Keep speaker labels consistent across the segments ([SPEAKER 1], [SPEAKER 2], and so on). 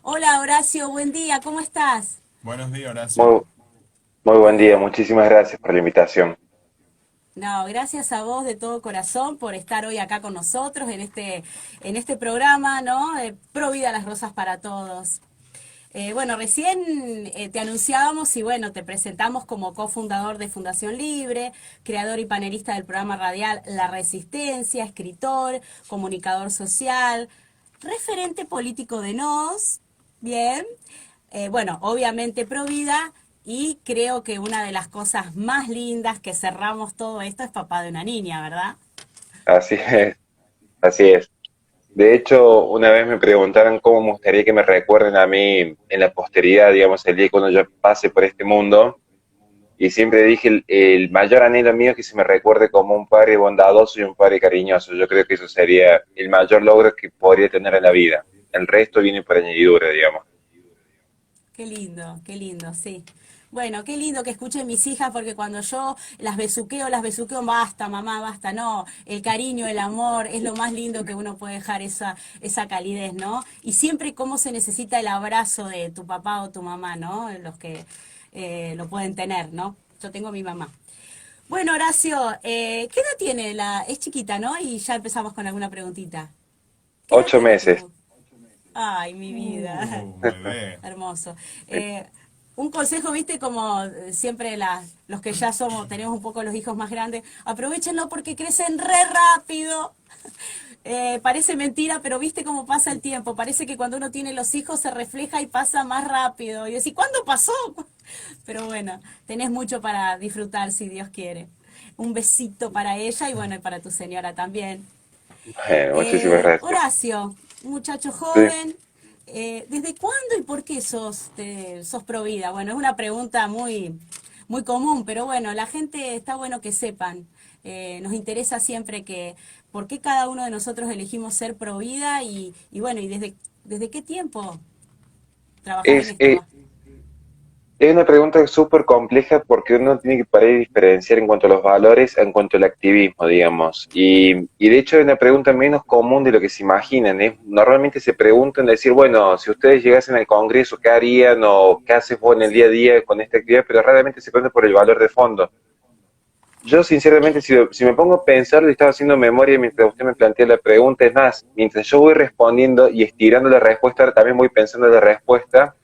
[SPEAKER 1] Hola Horacio, buen día, ¿cómo estás?
[SPEAKER 2] Buenos días, Horacio.
[SPEAKER 3] Muy, muy buen día, muchísimas gracias por la invitación.
[SPEAKER 1] No, gracias a vos de todo corazón por estar hoy acá con nosotros en este programa, ¿no? Pro Vida las Rosas para Todos. Bueno, recién te anunciábamos y bueno, te presentamos como cofundador de Fundación Libre, creador y panelista del programa radial La Resistencia, escritor, comunicador social, referente político de NOS, bien, bueno, obviamente pro vida y creo que una de las cosas más lindas que cerramos todo esto es papá de una niña, ¿verdad?
[SPEAKER 3] Así es, así es. De hecho, una vez me preguntaron cómo me gustaría que me recuerden a mí en la posteridad, digamos, el día cuando yo pase por este mundo, y siempre dije, el mayor anhelo mío es que se me recuerde como un padre bondadoso y un padre cariñoso. Yo creo que eso sería el mayor logro que podría tener en la vida. El resto viene por añadidura, digamos.
[SPEAKER 1] Qué lindo, sí. Bueno, qué lindo que escuchen mis hijas porque cuando yo las besuqueo, basta, mamá, basta, no. El cariño, el amor, es lo más lindo que uno puede dejar esa calidez, ¿no? Y siempre cómo se necesita el abrazo de tu papá o tu mamá, ¿no? Los que lo pueden tener, ¿no? Yo tengo a mi mamá. Bueno, Horacio, ¿qué edad tiene Es chiquita, ¿no? Y ya empezamos con alguna preguntita. ¿Qué edad
[SPEAKER 3] Ocho
[SPEAKER 1] tiene
[SPEAKER 3] meses.
[SPEAKER 1] tu... Ay, mi vida.
[SPEAKER 2] Bebé.
[SPEAKER 1] Hermoso. Un consejo, viste, como siempre los que ya tenemos un poco los hijos más grandes, aprovechenlo porque crecen re rápido. Parece mentira, pero viste cómo pasa el tiempo. Parece que cuando uno tiene los hijos se refleja y pasa más rápido. Y decís, ¿cuándo pasó? Pero bueno, tenés mucho para disfrutar si Dios quiere. Un besito para ella y bueno, y para tu señora también.
[SPEAKER 3] Bueno, muchísimas gracias.
[SPEAKER 1] Horacio, un muchacho
[SPEAKER 3] Sí.
[SPEAKER 1] joven, ¿desde cuándo y por qué sos pro vida? Bueno, es una pregunta muy común, pero bueno, la gente está bueno que sepan. Nos interesa siempre por qué cada uno de nosotros elegimos ser pro vida y bueno, y desde qué tiempo trabajás en
[SPEAKER 3] Es,
[SPEAKER 1] esto.
[SPEAKER 3] Es una pregunta súper compleja porque uno tiene que parar y diferenciar en cuanto a los valores, en cuanto al activismo, digamos. Y de hecho es una pregunta menos común de lo que se imaginan. ¿Eh? Normalmente se preguntan, decir, bueno, si ustedes llegasen al Congreso, ¿qué harían o qué haces vos en el día a día con esta actividad? Pero raramente se pregunta por el valor de fondo. Yo sinceramente, si me pongo a pensar, le estaba haciendo memoria mientras usted me plantea la pregunta, es más, mientras yo voy respondiendo y estirando la respuesta, también voy pensando en la respuesta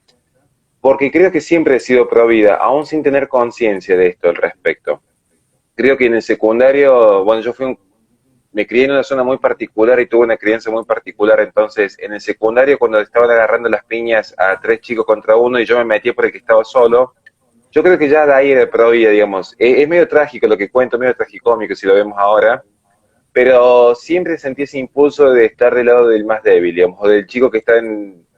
[SPEAKER 3] porque creo que siempre he sido pro vida, aún sin tener conciencia de esto al respecto. Creo que en el secundario, bueno, me crié en una zona muy particular y tuve una crianza muy particular, entonces en el secundario cuando estaban agarrando las piñas a tres chicos contra uno y yo me metí por el que estaba solo, yo creo que ya de ahí era pro vida, digamos. Es medio trágico lo que cuento, medio tragicómico si lo vemos ahora, pero siempre sentí ese impulso de estar del lado del más débil, digamos, o del chico que está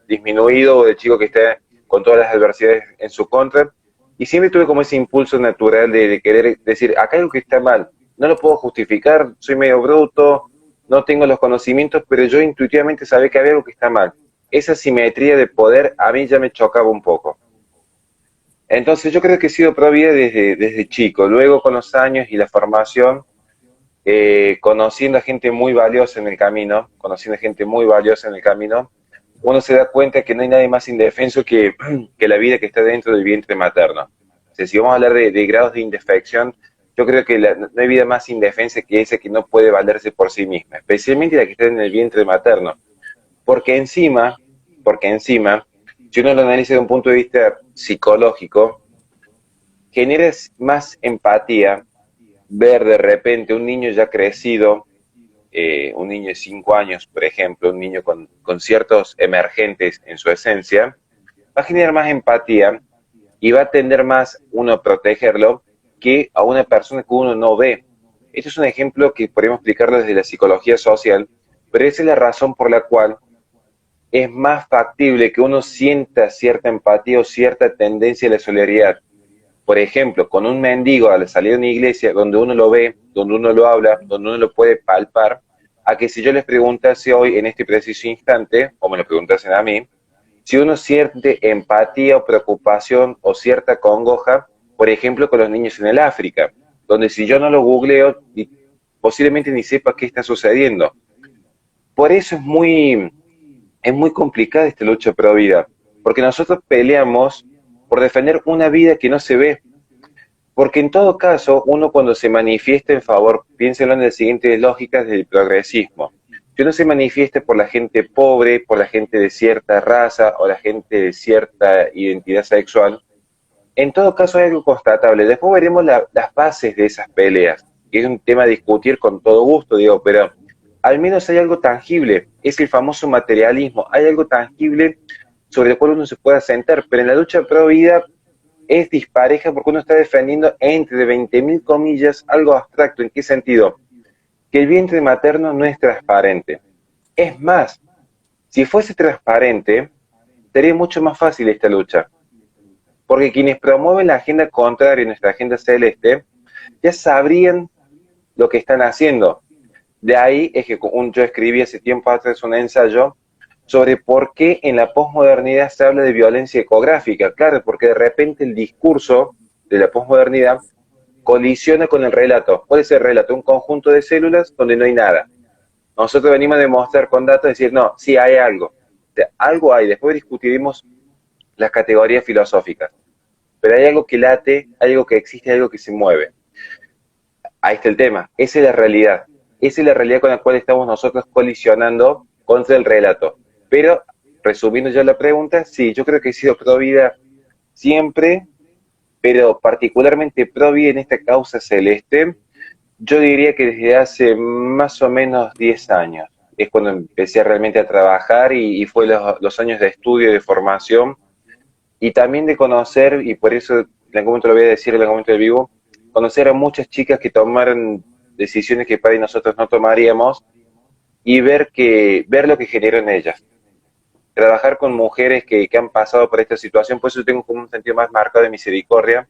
[SPEAKER 3] disminuido, o del chico que está con todas las adversidades en su contra, y siempre tuve como ese impulso natural de querer decir, acá hay algo que está mal, no lo puedo justificar, soy medio bruto, no tengo los conocimientos, pero yo intuitivamente sabía que había algo que está mal. Esa simetría de poder a mí ya me chocaba un poco. Entonces yo creo que he sido pro vida desde chico, luego con los años y la formación, conociendo a gente muy valiosa en el camino, conociendo a gente muy valiosa en el camino, uno se da cuenta que no hay nadie más indefenso que la vida que está dentro del vientre materno. O sea, si vamos a hablar de grados de indefección, yo creo que no hay vida más indefensa que esa que no puede valerse por sí misma, especialmente la que está en el vientre materno. Porque encima, porque encima, si uno lo analiza desde un punto de vista psicológico, genera más empatía ver de repente un niño ya crecido, un niño de 5 años, por ejemplo, un niño con ciertos emergentes en su esencia, va a generar más empatía y va a tender más uno a protegerlo que a una persona que uno no ve. Este es un ejemplo que podríamos explicarlo desde la psicología social, pero esa es la razón por la cual es más factible que uno sienta cierta empatía o cierta tendencia a la solidaridad. Por ejemplo, con un mendigo a la salida de una iglesia donde uno lo ve, donde uno lo habla, donde uno lo puede palpar, a que si yo les preguntase hoy en este preciso instante, o me lo preguntasen a mí, si uno siente empatía o preocupación o cierta congoja, por ejemplo, con los niños en el África, donde si yo no lo googleo, posiblemente ni sepa qué está sucediendo. Por eso es muy complicada esta lucha pro vida, porque nosotros peleamos por defender una vida que no se ve. Porque en todo caso, uno cuando se manifiesta en favor, piénsenlo en las siguientes lógicas del progresismo. Que uno se manifieste por la gente pobre, por la gente de cierta raza o la gente de cierta identidad sexual, en todo caso hay algo constatable. Después veremos las bases de esas peleas, que es un tema a discutir con todo gusto, digo, pero al menos hay algo tangible, es el famoso materialismo, hay algo tangible sobre el cual uno se puede asentar, pero en la lucha pro vida es dispareja porque uno está defendiendo entre 20.000 comillas algo abstracto. ¿En qué sentido? Que el vientre materno no es transparente. Es más, si fuese transparente, sería mucho más fácil esta lucha. Porque quienes promueven la agenda contraria a nuestra agenda celeste, ya sabrían lo que están haciendo. De ahí es que yo escribí hace tiempo atrás un ensayo sobre por qué en la posmodernidad se habla de violencia ecográfica. Claro, porque de repente el discurso de la posmodernidad colisiona con el relato. ¿Cuál es el relato? Un conjunto de células donde no hay nada. Nosotros venimos a demostrar con datos, decir, no, sí hay algo. O sea, algo hay. Después discutiremos las categorías filosóficas. Pero hay algo que late, hay algo que existe, hay algo que se mueve. Ahí está el tema. Esa es la realidad. Esa es la realidad con la cual estamos nosotros colisionando contra el relato. Pero, resumiendo ya la pregunta, sí, yo creo que he sido pro vida siempre, pero particularmente pro vida en esta causa celeste, yo diría que desde hace más o menos 10 años. Es cuando empecé realmente a trabajar y fue los años de estudio, de formación, y también de conocer, y por eso en algún momento lo voy a decir en algún momento del vivo, conocer a muchas chicas que tomaron decisiones que para nosotros no tomaríamos, y ver lo que generó en ellas. Trabajar con mujeres que han pasado por esta situación, por eso tengo como un sentido más marcado de misericordia,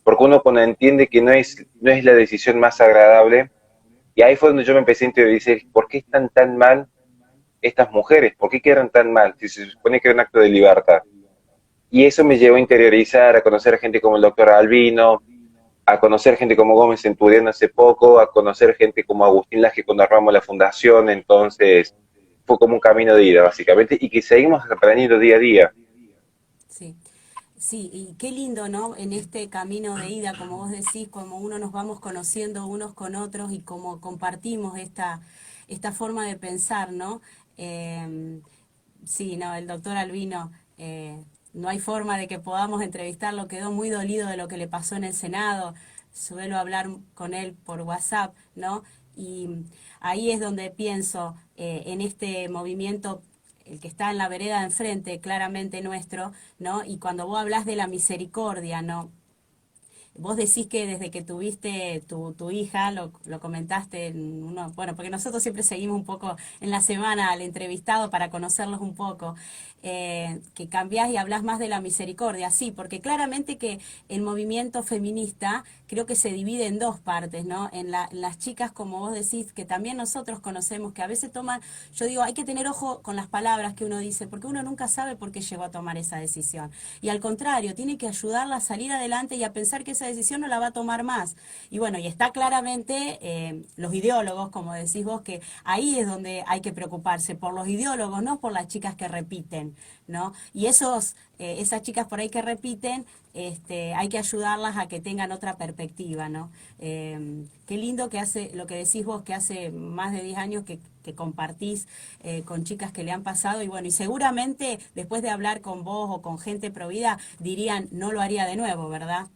[SPEAKER 3] porque uno cuando entiende que no es la decisión más agradable, y ahí fue donde yo me empecé a interiorizar, ¿por qué están tan mal estas mujeres? ¿Por qué quedan tan mal? Si se supone que era un acto de libertad. Y eso me llevó a interiorizar, a conocer a gente como el doctor Albino, a conocer gente como Gómez Centurión hace poco, a conocer gente como Agustín Laje cuando armamos la fundación. Entonces fue como un camino de ida, básicamente, y que seguimos aprendiendo día a día.
[SPEAKER 1] Sí. Sí, y qué lindo, ¿no? En este camino de ida, como vos decís, como uno nos vamos conociendo unos con otros y como compartimos esta forma de pensar, ¿no? Eh, sí, no, el doctor Albino, no hay forma de que podamos entrevistarlo, quedó muy dolido de lo que le pasó en el Senado, suelo hablar con él por WhatsApp, ¿no? Y ahí es donde pienso en este movimiento, el que está en la vereda de enfrente, claramente nuestro, ¿no? Y cuando vos hablas de la misericordia, ¿no? Vos decís que desde que tuviste tu hija, lo comentaste en uno, bueno, porque nosotros siempre seguimos un poco en la semana al entrevistado para conocerlos un poco, que cambiás y hablas más de la misericordia, sí, porque claramente que el movimiento feminista creo que se divide en dos partes, ¿no? En las chicas, como vos decís, que también nosotros conocemos, que a veces toman, yo digo, hay que tener ojo con las palabras que uno dice, porque uno nunca sabe por qué llegó a tomar esa decisión. Y al contrario, tiene que ayudarla a salir adelante y a pensar que esa decisión no la va a tomar más. Y bueno, y está claramente los ideólogos, como decís vos, que ahí es donde hay que preocuparse, por los ideólogos, no por las chicas que repiten, ¿no? Y esas chicas por ahí que repiten, hay que ayudarlas a que tengan otra perspectiva, ¿no? Qué lindo que hace, lo que decís vos, que hace más de 10 años que compartís con chicas que le han pasado, y bueno, y seguramente después de hablar con vos o con gente provida, dirían, no lo haría de nuevo, ¿verdad?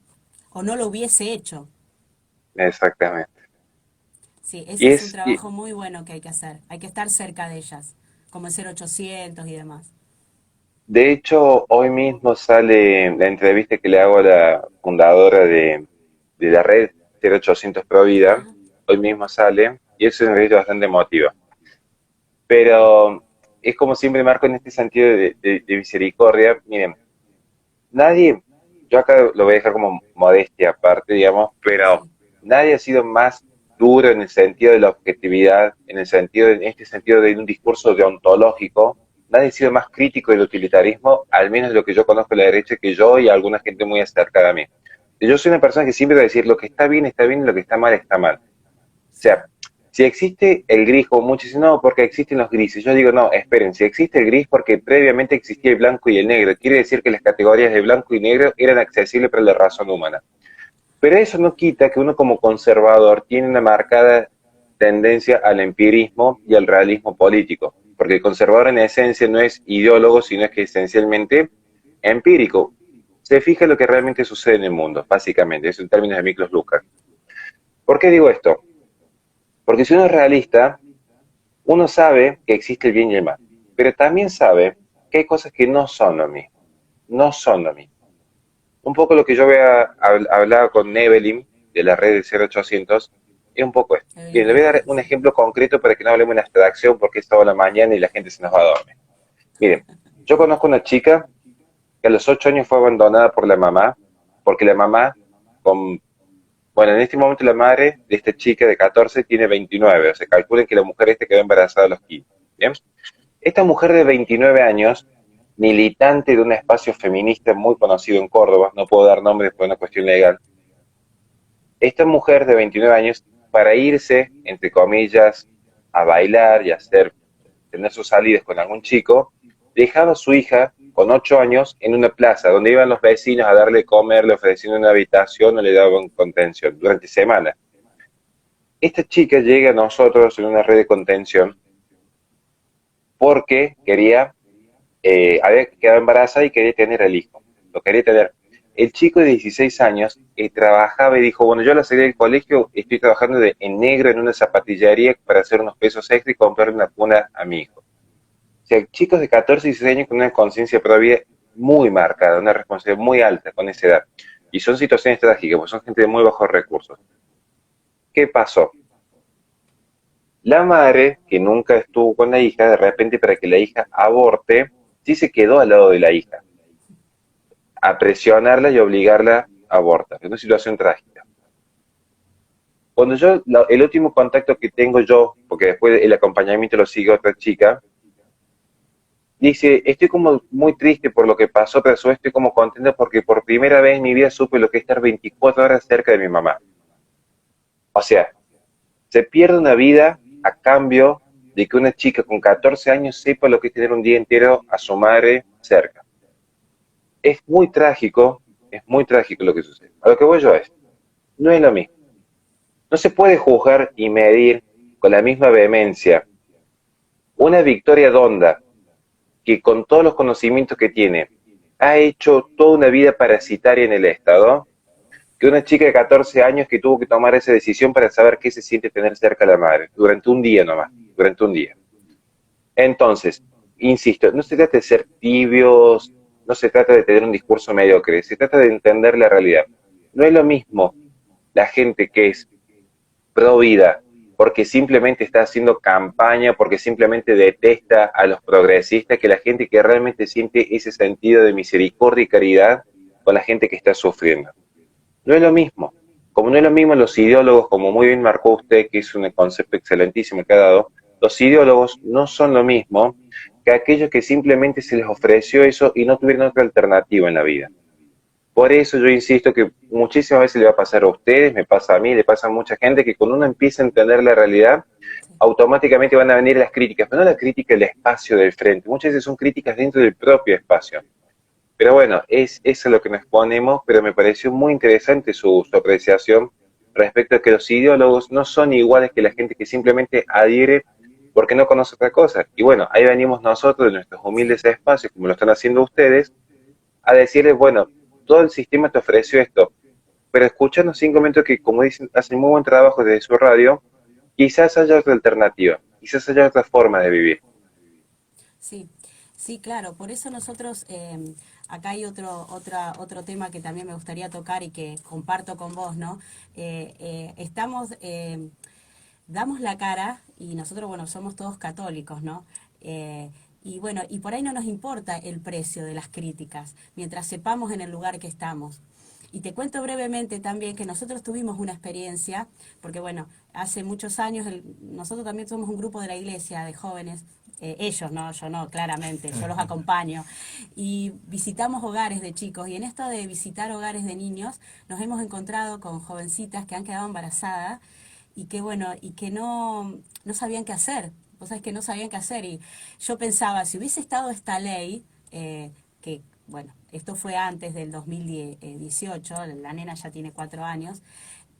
[SPEAKER 1] O no lo hubiese hecho.
[SPEAKER 3] Exactamente.
[SPEAKER 1] Sí, ese
[SPEAKER 3] Y
[SPEAKER 1] es un
[SPEAKER 3] es, y
[SPEAKER 1] trabajo muy bueno que hay que hacer. Hay que estar cerca de ellas, como en 0800 y demás.
[SPEAKER 3] de hecho, hoy mismo sale la entrevista que le hago a la fundadora de la red 0800 Provida.
[SPEAKER 1] Ah,
[SPEAKER 3] Hoy mismo sale, y es una entrevista bastante emotiva. Pero es como siempre, Marco, en este sentido de misericordia. Miren, nadie, yo acá lo voy a dejar como modestia aparte, digamos, pero
[SPEAKER 1] sí,
[SPEAKER 3] nadie ha sido más duro en el sentido de la objetividad, en este sentido de un discurso deontológico. Nadie ha sido más crítico del utilitarismo, al menos lo que yo conozco de la derecha, que yo y alguna gente muy cercana a mí. Yo soy una persona que siempre va a decir lo que está bien y lo que está mal está mal. O
[SPEAKER 1] sí,
[SPEAKER 3] sea, Si existe el gris, como muchos dicen, no, porque existen los grises. Yo digo, no, esperen, si existe el gris porque previamente existía el blanco y el negro. Quiere decir que las categorías de blanco y negro eran accesibles para la razón humana. Pero eso no quita que uno como conservador tiene una marcada tendencia al empirismo y al realismo político. Porque el conservador en esencia no es ideólogo, sino es que esencialmente empírico. Se fija lo que realmente sucede en el mundo, básicamente. Eso en términos de Miklos Lukács. ¿Por qué digo esto? Porque si uno es realista, uno sabe que existe el bien y el mal, pero también sabe que hay cosas que no son lo mismo, no son lo mismo. Un poco lo que yo había hablado con Evelyn de la red de 0800 es un poco esto. Bien, le voy a dar un
[SPEAKER 1] Sí.
[SPEAKER 3] ejemplo concreto para que no hablemos de abstracción porque es toda la mañana y la gente se nos va a dormir. Miren, yo conozco una chica que a los 8 años fue abandonada por la mamá, porque la mamá, con, bueno, en este momento la madre de esta chica de 14 tiene 29, o sea, calculen que la mujer esta quedó embarazada a los 15. ¿Bien? Esta mujer de 29 años, militante de un espacio feminista muy conocido en Córdoba, no puedo dar nombres por una cuestión legal, esta mujer de 29 años, para irse, entre comillas, a bailar y a tener sus salidas con algún chico, dejaba a su hija con 8 años en una plaza donde iban los vecinos a darle comer, le ofrecían una habitación o le daban contención durante semanas. Esta chica llega a nosotros en una red de contención porque había quedado embarazada y quería tener al hijo. Lo quería tener. El chico de 16 años trabajaba y dijo, bueno, yo a la salida del colegio estoy trabajando en negro en una zapatillería para hacer unos pesos extra y comprarle una cuna a mi hijo. O sea, chicos de 14 y 16 años con una conciencia propia muy marcada, una responsabilidad muy alta con esa edad. Y son situaciones trágicas, porque son gente de muy bajos recursos. ¿Qué pasó? La madre, que nunca estuvo con la hija, de repente para que la hija aborte, sí se quedó al lado de la hija, a presionarla y obligarla a abortar. Es una situación trágica. Cuando el último contacto que tengo yo, porque después el acompañamiento lo sigue otra chica, dice, estoy como muy triste por lo que pasó, pero a su vez estoy como contenta porque por primera vez en mi vida supe lo que es estar 24 horas cerca de mi mamá. O sea, se pierde una vida a cambio de que una chica con 14 años sepa lo que es tener un día entero a su madre cerca. Es muy trágico lo que sucede. A lo que voy yo es, no es lo mismo. No se puede juzgar y medir con la misma vehemencia una Victoria Donda que con todos los conocimientos que tiene ha hecho toda una vida parasitaria en el Estado, que una chica de 14 años que tuvo que tomar esa decisión para saber qué se siente tener cerca a la madre, durante un día nomás, durante un día. Entonces, insisto, no se trata de ser tibios, no se trata de tener un discurso mediocre, se trata de entender la realidad. No es lo mismo la gente que es pro vida porque simplemente está haciendo campaña, porque simplemente detesta a los progresistas, que la gente que realmente siente ese sentido de misericordia y caridad con la gente que está sufriendo. No es lo mismo. Como no es lo mismo los ideólogos, como muy bien marcó usted, que es un concepto excelentísimo que ha dado, los ideólogos no son lo mismo que aquellos que simplemente se les ofreció eso y no tuvieron otra alternativa en la vida. Por eso yo insisto que muchísimas veces le va a pasar a ustedes, me pasa a mí, le pasa a mucha gente, que cuando uno empieza a entender la realidad, automáticamente van a venir las críticas, pero no la crítica del espacio del frente, muchas veces son críticas dentro del propio espacio. Pero bueno, eso es lo que nos ponemos, pero me pareció muy interesante su apreciación respecto a que los ideólogos no son iguales que la gente que simplemente adhiere porque no conoce otra cosa. Y bueno, ahí venimos nosotros de nuestros
[SPEAKER 1] Sí.
[SPEAKER 3] humildes espacios, como lo están haciendo ustedes, a decirles, bueno, todo el sistema te ofreció esto, pero escuchando 5 minutos que, como dicen, hacen muy buen trabajo desde su radio, quizás haya otra alternativa, quizás haya otra forma de vivir.
[SPEAKER 1] Sí, sí, claro. Por eso nosotros, acá hay otro tema que también me gustaría tocar y que comparto con vos, ¿no? Damos la cara y nosotros, bueno, somos todos católicos, ¿no? Y bueno, y por ahí no nos importa el precio de las críticas, mientras sepamos en el lugar que estamos. Y te cuento brevemente también que nosotros tuvimos una experiencia, porque bueno, hace muchos años nosotros también somos un grupo de la iglesia de jóvenes, ellos no, yo no, claramente, yo los acompaño, y visitamos hogares de chicos, y en esto de visitar hogares de niños nos hemos encontrado con jovencitas que han quedado embarazadas y que bueno, y que no sabían qué hacer. Vos sabés que no sabían qué hacer. Y yo pensaba, si hubiese estado esta ley, que bueno, esto fue antes del 2018, la nena ya tiene 4 años,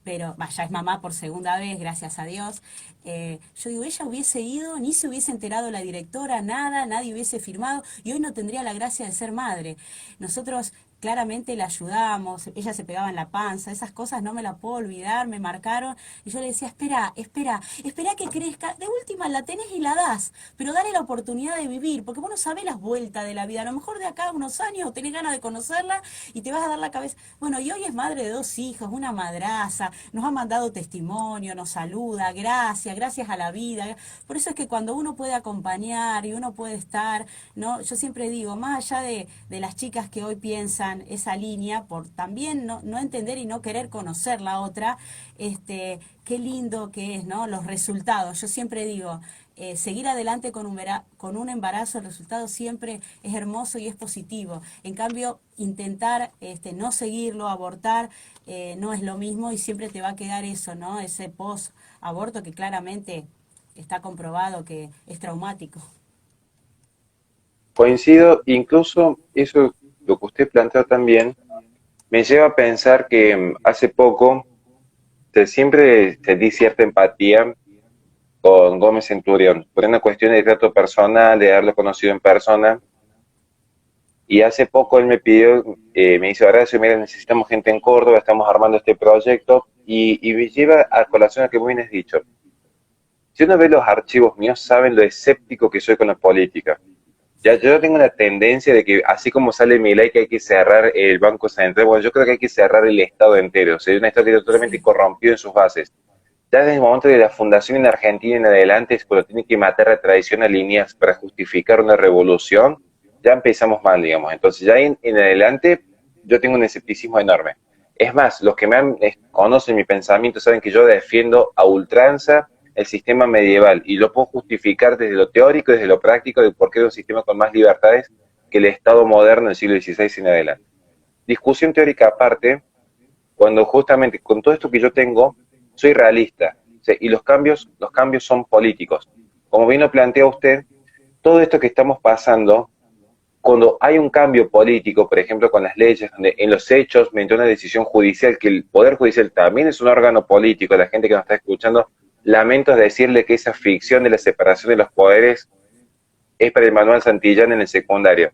[SPEAKER 1] pero ya es mamá por segunda vez, gracias a Dios. Yo digo, ella hubiese ido, ni se hubiese enterado la directora, nada, nadie hubiese firmado, y hoy no tendría la gracia de ser madre. Nosotros claramente la ayudamos, ella se pegaba en la panza, esas cosas no me las puedo olvidar, me marcaron, y yo le decía, espera, espera, espera que crezca, de última la tenés y la das, pero dale la oportunidad de vivir, porque vos no sabés las vueltas de la vida, a lo mejor de acá a unos años tenés ganas de conocerla y te vas a dar la cabeza. Bueno, y hoy es madre de 2 hijos, una madraza, nos ha mandado testimonio, nos saluda, gracias, gracias a la vida. Por eso es que cuando uno puede acompañar y uno puede estar, ¿no? Yo siempre digo, más allá de las chicas que hoy piensan esa línea, por también no entender y no querer conocer la otra, qué lindo que es, ¿no? Los resultados. Yo siempre digo, seguir adelante con un embarazo, el resultado siempre es hermoso y es positivo. En cambio, intentar no seguirlo, abortar, no es lo mismo y siempre te va a quedar eso, ¿no? Ese post-aborto que claramente está comprobado que es traumático.
[SPEAKER 3] Coincido, incluso eso, lo que usted planteó también, me lleva a pensar que hace poco siempre sentí cierta empatía con Gómez Centurión, por una cuestión de trato personal, de haberlo conocido en persona. Y hace poco él me pidió, me dice, Horacio, mira, necesitamos gente en Córdoba, estamos armando este proyecto, y me lleva a colación a que muy bien has dicho. Si uno ve los archivos míos, saben lo escéptico que soy con la política. Ya yo tengo la tendencia de que, así como sale mi ley que hay que cerrar el Banco Central, bueno, yo creo que hay que cerrar el Estado entero, o sea, un Estado que está totalmente
[SPEAKER 1] Sí,
[SPEAKER 3] corrompido en sus bases. Ya desde el momento de la fundación en Argentina en adelante es cuando tiene que matar la tradición a líneas para justificar una revolución, ya empezamos mal, digamos. Entonces ya en adelante yo tengo un escepticismo enorme. Es más, los que conocen mi pensamiento saben que yo defiendo a ultranza el sistema medieval y lo puedo justificar desde lo teórico, desde lo práctico, de por qué es un sistema con más libertades que el Estado moderno del siglo XVI en adelante. Discusión teórica aparte, cuando justamente con todo esto que yo tengo, soy realista, ¿sí? Y los cambios son políticos. Como bien lo plantea usted, todo esto que estamos pasando, cuando hay un cambio político, por ejemplo con las leyes, donde en los hechos, mediante una decisión judicial, que el Poder Judicial también es un órgano político, la gente que nos está escuchando, lamento decirle que esa ficción de la separación de los poderes es para el Manuel Santillán en el secundario.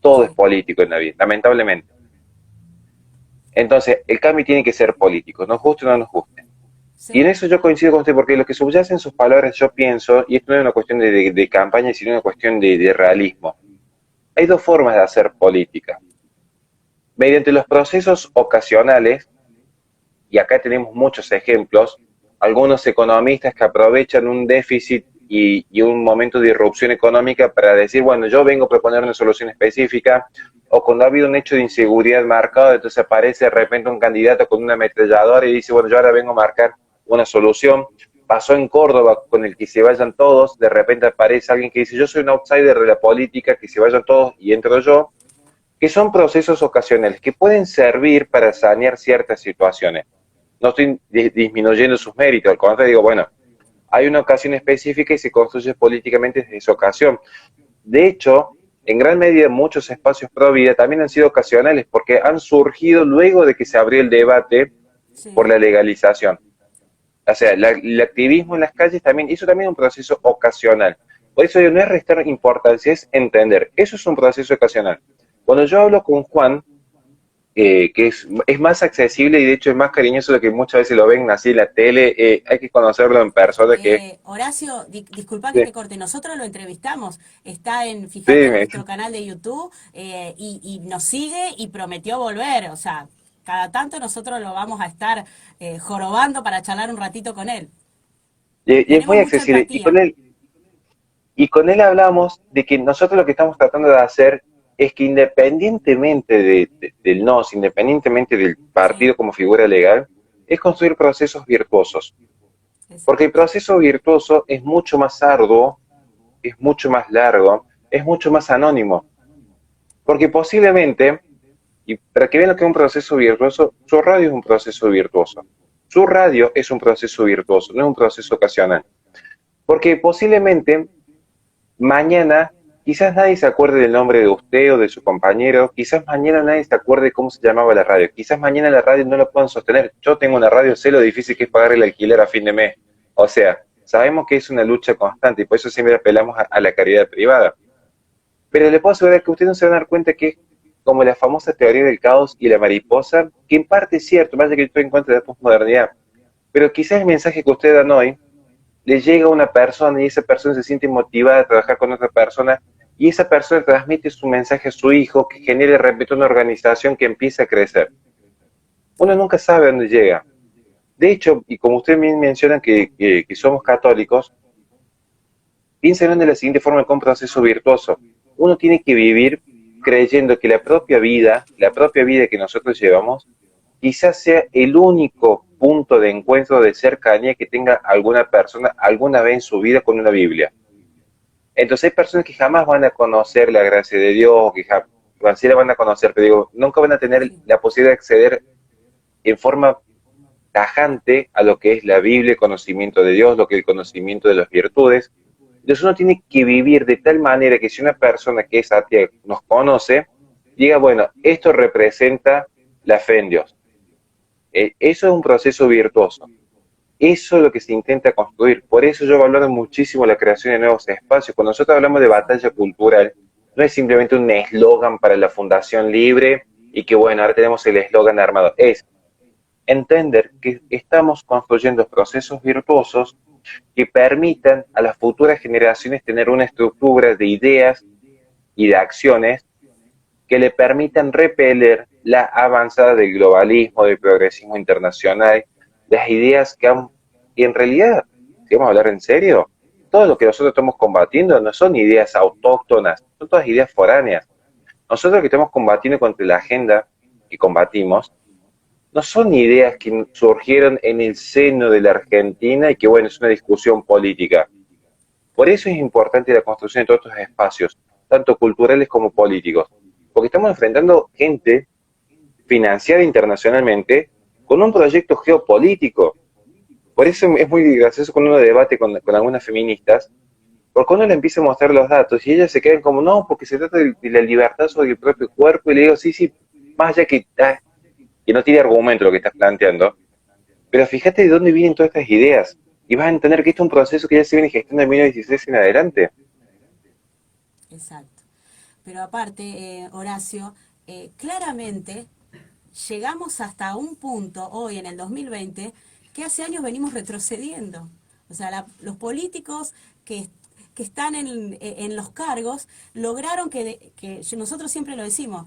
[SPEAKER 3] Todo es
[SPEAKER 1] sí,
[SPEAKER 3] político en la vida, lamentablemente. Entonces, el cambio tiene que ser político, nos guste o no nos guste. Y en
[SPEAKER 1] sí,
[SPEAKER 3] eso yo coincido con usted, porque lo que subyace en sus palabras, yo pienso, y esto no es una cuestión de campaña, sino una cuestión de realismo. Hay dos formas de hacer política. Mediante los procesos ocasionales, y acá tenemos muchos ejemplos, algunos economistas que aprovechan un déficit y un momento de irrupción económica para decir, bueno, yo vengo a proponer una solución específica, o cuando ha habido un hecho de inseguridad marcado, entonces aparece de repente un candidato con una ametralladora y dice, bueno, yo ahora vengo a marcar una solución. Pasó en Córdoba con el que se vayan todos, de repente aparece alguien que dice, yo soy un outsider de la política, que se vayan todos y entro yo, que son procesos ocasionales que pueden servir para sanear ciertas situaciones. No estoy disminuyendo sus méritos, al contrario, digo, bueno, hay una ocasión específica y se construye políticamente desde esa ocasión. De hecho, en gran medida muchos espacios pro vida también han sido ocasionales porque han surgido luego de que se abrió el debate por
[SPEAKER 1] sí.
[SPEAKER 3] la legalización. O sea, el activismo en las calles también, eso también es un proceso ocasional. Por eso no es restar importancia, es entender. Eso es un proceso ocasional. Cuando yo hablo con Juan, que es más accesible y de hecho es más cariñoso de lo que muchas veces lo ven así en la tele, hay que conocerlo en persona, que
[SPEAKER 1] Horacio, disculpa que
[SPEAKER 3] sí,
[SPEAKER 1] te corte, nosotros lo entrevistamos, está
[SPEAKER 3] sí,
[SPEAKER 1] fíjate en nuestro canal de YouTube y nos sigue y prometió volver, o sea, cada tanto nosotros lo vamos a estar jorobando para charlar un ratito con él.
[SPEAKER 3] y es
[SPEAKER 1] Tenemos
[SPEAKER 3] muy
[SPEAKER 1] mucha
[SPEAKER 3] accesible.
[SPEAKER 1] empatía.
[SPEAKER 3] Y con él hablamos de que nosotros lo que estamos tratando de hacer es que independientemente del NOS, independientemente del
[SPEAKER 1] Sí,
[SPEAKER 3] partido como figura legal, es construir procesos virtuosos. Porque el
[SPEAKER 1] exacto.
[SPEAKER 3] proceso virtuoso es mucho más arduo, es mucho más largo, es mucho más anónimo. Porque posiblemente, y para que vean lo que es un proceso virtuoso, su radio es un proceso virtuoso. su radio es un proceso virtuoso, no es un proceso ocasional. Porque posiblemente mañana quizás nadie se acuerde del nombre de usted o de su compañero, quizás mañana nadie se acuerde cómo se llamaba la radio, quizás mañana la radio no la puedan sostener. Yo tengo una radio, sé lo difícil que es pagar el alquiler a fin de mes. O sea, sabemos que es una lucha constante y por eso siempre apelamos a la caridad privada. Pero le puedo asegurar que ustedes no se van a dar cuenta que es como la famosa teoría del caos y la mariposa, que en parte es cierto, más de que yo estoy en contra de la posmodernidad, pero quizás el mensaje que ustedes dan hoy le llega a una persona y esa persona se siente motivada a trabajar con otra persona y esa persona transmite su mensaje a su hijo que genere, repito, una organización que empieza a crecer. Uno nunca sabe a dónde llega. De hecho, y como ustedes bien mencionan que somos católicos, piensen de la siguiente forma con un proceso virtuoso. Uno tiene que vivir creyendo que la propia vida que nosotros llevamos, quizás sea el único punto de encuentro de cercanía que tenga alguna persona alguna vez en su vida con una Biblia. Entonces hay personas que jamás van a conocer la gracia de Dios, que jamás sí la van a conocer, pero digo, nunca van a tener la posibilidad de acceder en forma tajante a lo que es la Biblia, el conocimiento de Dios, lo que es el conocimiento de las virtudes. Entonces uno tiene que vivir de tal manera que si una persona que es atea nos conoce, diga, bueno, esto representa la fe en Dios. Eso es un proceso virtuoso. Eso es lo que se intenta construir. Por eso yo valoro muchísimo la creación de nuevos espacios. Cuando nosotros hablamos de batalla cultural, no es simplemente un eslogan para la Fundación Libre y que bueno, ahora tenemos el eslogan armado. Es entender que estamos construyendo procesos virtuosos que permitan a las futuras generaciones tener una estructura de ideas y de acciones que le permitan repeler la avanzada del globalismo, del progresismo internacional, las ideas que han, y en realidad, si vamos a hablar en serio, todo lo que nosotros estamos combatiendo no son ideas autóctonas, son todas ideas foráneas. Nosotros lo que estamos combatiendo contra la agenda que combatimos, no son ideas que surgieron en el seno de la Argentina y que, bueno, es una discusión política. Por eso es importante la construcción de todos estos espacios, tanto culturales como políticos, porque estamos enfrentando gente financiada internacionalmente con un proyecto geopolítico. Por eso es muy gracioso cuando uno debate con algunas feministas, porque uno le empieza a mostrar los datos y ellas se quedan como, no, porque se trata de la libertad sobre el propio cuerpo, y le digo, sí, sí, más allá que no tiene argumento lo que estás planteando, pero fíjate de dónde vienen todas estas ideas, y vas a entender que esto es un proceso que ya se viene gestando en 1916 en adelante.
[SPEAKER 1] Exacto. Pero aparte, Horacio, claramente llegamos hasta un punto hoy en el 2020 que hace años venimos retrocediendo. O sea, los políticos que están en los cargos lograron que nosotros siempre lo decimos,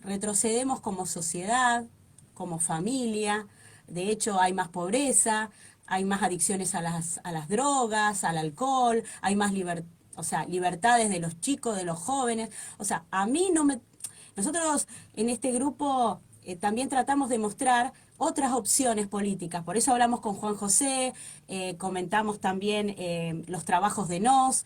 [SPEAKER 1] retrocedemos como sociedad, como familia, de hecho hay más pobreza, hay más adicciones a las drogas, al alcohol, hay más o sea, libertades de los chicos, de los jóvenes. O sea, a mí no me... Nosotros en este grupo también tratamos de mostrar otras opciones políticas. Por eso hablamos con Juan José, comentamos también los trabajos de NOS,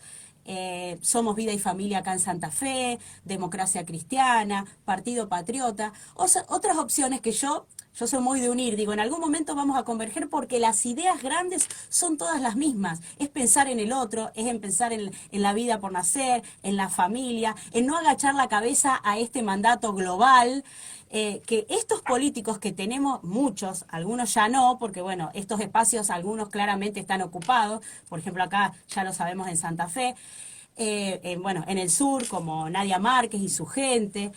[SPEAKER 1] Somos Vida y Familia acá en Santa Fe, Democracia Cristiana, Partido Patriota, otras opciones que yo soy muy de unir, digo, en algún momento vamos a converger porque las ideas grandes son todas las mismas. Es pensar en el otro, es en pensar en la vida por nacer, en la familia, en no agachar la cabeza a este mandato global. Que estos políticos que tenemos, muchos, algunos ya no, porque bueno, estos espacios algunos claramente están ocupados, por ejemplo acá ya lo sabemos en Santa Fe, bueno, en el sur como Nadia Márquez y su gente,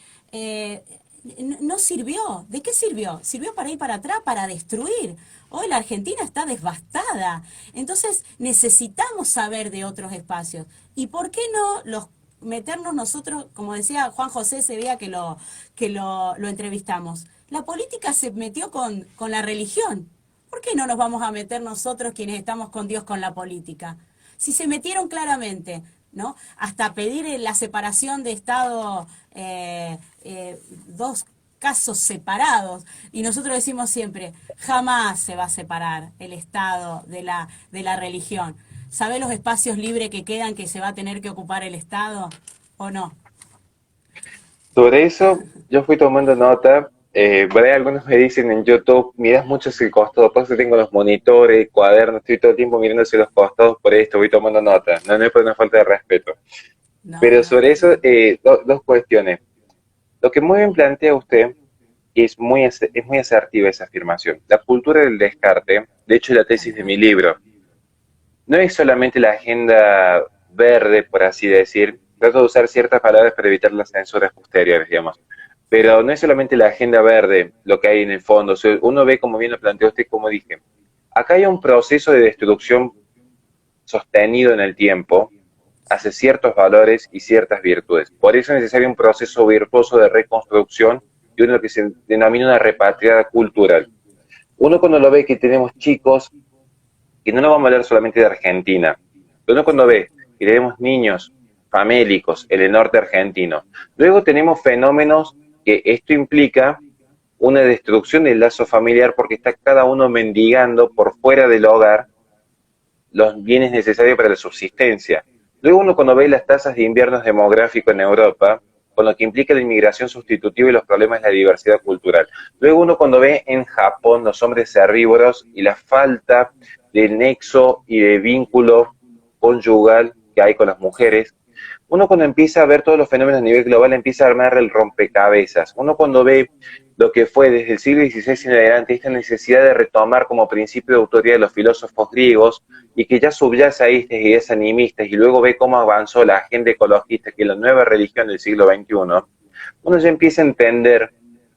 [SPEAKER 1] no sirvió. ¿De qué sirvió? Sirvió para ir para atrás, para destruir. Hoy la Argentina está devastada. Entonces necesitamos saber de otros espacios. ¿Y por qué no meternos nosotros, como decía Juan José ese día que lo entrevistamos? La política se metió con la religión. ¿Por qué no nos vamos a meter nosotros quienes estamos con Dios con la política? Si se metieron claramente, ¿no? Hasta pedir la separación de Estado, dos casos separados, y nosotros decimos siempre, jamás se va a separar el Estado de la religión. ¿Sabe los espacios libres que quedan que se va a tener que ocupar el Estado o no?
[SPEAKER 3] Sobre eso, yo fui tomando nota Por ahí algunos me dicen en YouTube, miras mucho hacia el costado, por eso tengo los monitores, cuadernos, estoy todo el tiempo mirando hacia los costados por esto, voy tomando notas, no, no es por una falta de respeto.
[SPEAKER 1] No,
[SPEAKER 3] Pero
[SPEAKER 1] no,
[SPEAKER 3] sobre
[SPEAKER 1] está
[SPEAKER 3] eso,
[SPEAKER 1] bien.
[SPEAKER 3] dos cuestiones. Lo que muy bien plantea usted es muy asertiva esa afirmación. La cultura del descarte, de hecho la
[SPEAKER 1] Tal
[SPEAKER 3] tesis de
[SPEAKER 1] cual.
[SPEAKER 3] mi libro, no es solamente la agenda verde, por así decir, trato de usar ciertas palabras para evitar las censuras posteriores, digamos, pero no es solamente la agenda verde lo que hay en el fondo, o sea, uno ve, como bien lo planteó usted, como dije, acá hay un proceso de destrucción sostenido en el tiempo hacia ciertos valores y ciertas virtudes. Por eso es necesario un proceso virtuoso de reconstrucción y uno que se denomina una repatriada cultural. Uno cuando lo ve que tenemos chicos, que no nos vamos a hablar solamente de Argentina, pero uno cuando
[SPEAKER 1] Sí,
[SPEAKER 3] ve que tenemos niños famélicos en el norte argentino, luego tenemos fenómenos que esto implica una destrucción del lazo familiar porque está cada uno mendigando por fuera del hogar los bienes necesarios para la subsistencia. Luego uno cuando ve las tasas de inviernos demográficos en Europa, con lo que implica la inmigración sustitutiva y los problemas de la diversidad cultural. Luego uno cuando ve en Japón los hombres herbívoros y la falta de nexo y de vínculo conyugal que hay con las
[SPEAKER 1] sí,
[SPEAKER 3] mujeres, uno cuando empieza a ver todos los fenómenos a nivel global empieza a armar el rompecabezas. Uno cuando ve lo que fue desde el siglo XVI en adelante esta necesidad de retomar como principio de autoría de los filósofos griegos y que ya subyace a estas ideas animistas y luego ve cómo avanzó la agenda ecologista, que es la nueva religión del siglo XXI, uno ya empieza a entender